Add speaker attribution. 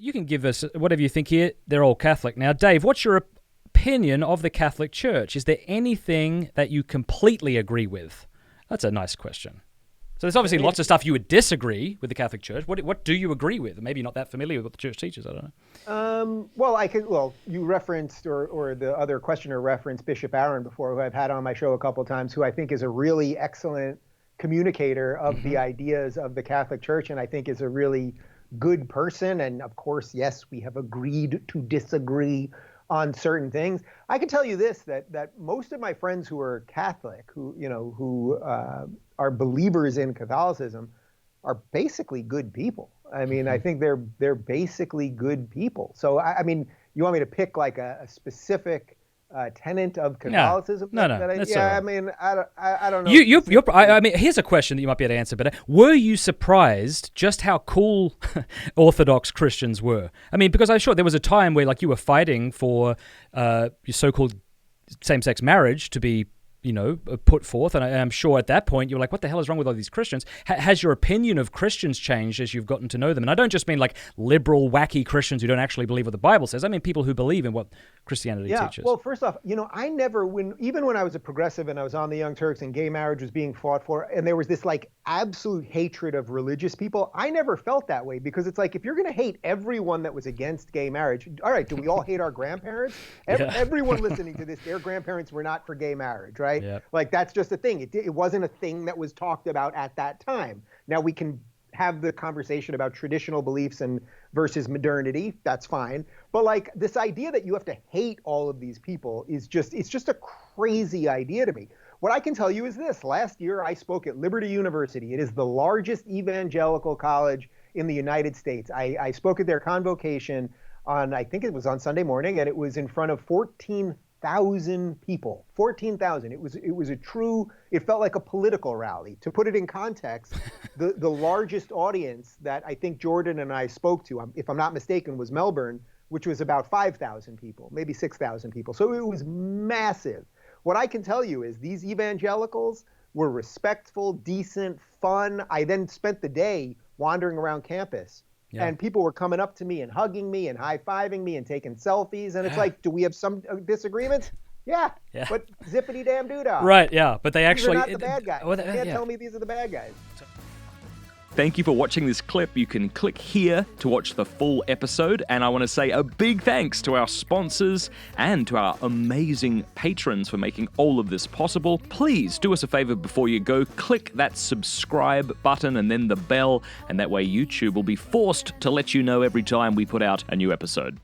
Speaker 1: you can give us whatever you think here. They're all Catholic. Now, Dave, what's your opinion of the Catholic Church? Is there anything that you completely agree with? That's a nice question. So there's obviously lots of stuff you would disagree with the Catholic Church. What do you agree with? Maybe you're not that familiar with what the church teaches. I don't know.
Speaker 2: Well, you referenced, or the other questioner referenced Bishop Aaron before, who I've had on my show a couple of times, who I think is a really excellent communicator of the ideas of the Catholic Church, and I think is a really good person. And of course, yes, we have agreed to disagree on certain things. I can tell you this, that most of my friends who are Catholic, who are believers in Catholicism, are basically good people. I mean, I think they're basically good people. So I mean, you want me to pick like a specific tenet of Catholicism?
Speaker 1: No.
Speaker 2: I mean, I don't know.
Speaker 1: I mean, here's a question that you might be able to answer. But were you surprised just how cool Orthodox Christians were? I mean, because I'm sure there was a time where like you were fighting for your so-called same-sex marriage to be, put forth. And I'm sure at that point you were like, what the hell is wrong with all these Christians? Has your opinion of Christians changed as you've gotten to know them? And I don't just mean like liberal, wacky Christians who don't actually believe what the Bible says. I mean people who believe in what Christianity teaches. Well,
Speaker 2: first off, I never, even when I was a progressive and I was on the Young Turks and gay marriage was being fought for, and there was this like absolute hatred of religious people, I never felt that way, because it's like, if you're going to hate everyone that was against gay marriage, all right, do we all hate our grandparents? Everyone listening to this, their grandparents were not for gay marriage, right? Yeah. Like, that's just a thing. It wasn't a thing that was talked about at that time. Now we can have the conversation about traditional beliefs and versus modernity. That's fine. But like, this idea that you have to hate all of these people it's just a crazy idea to me. What I can tell you is this: last year I spoke at Liberty University. It is the largest evangelical college in the United States. I spoke at their convocation on, I think it was on Sunday morning, and it was in front of 14,000 people. 14,000. It was a true, it felt like a political rally. To put it in context, the largest audience that I think Jordan and I spoke to, if I'm not mistaken, was Melbourne, which was about 5,000 people, maybe 6,000 people. So it was massive. What I can tell you is these evangelicals were respectful, decent, fun. I then spent the day wandering around campus. Yeah. And people were coming up to me and hugging me and high-fiving me and taking selfies. And it's like, do we have some disagreements? Yeah. But zippity damn doodah.
Speaker 1: Right, yeah. But they actually...
Speaker 2: These are not the bad guys. You can't tell me these are the bad guys.
Speaker 3: Thank you for watching this clip. You can click here to watch the full episode. And I want to say a big thanks to our sponsors and to our amazing patrons for making all of this possible. Please do us a favor before you go. Click that subscribe button and then the bell. And that way YouTube will be forced to let you know every time we put out a new episode.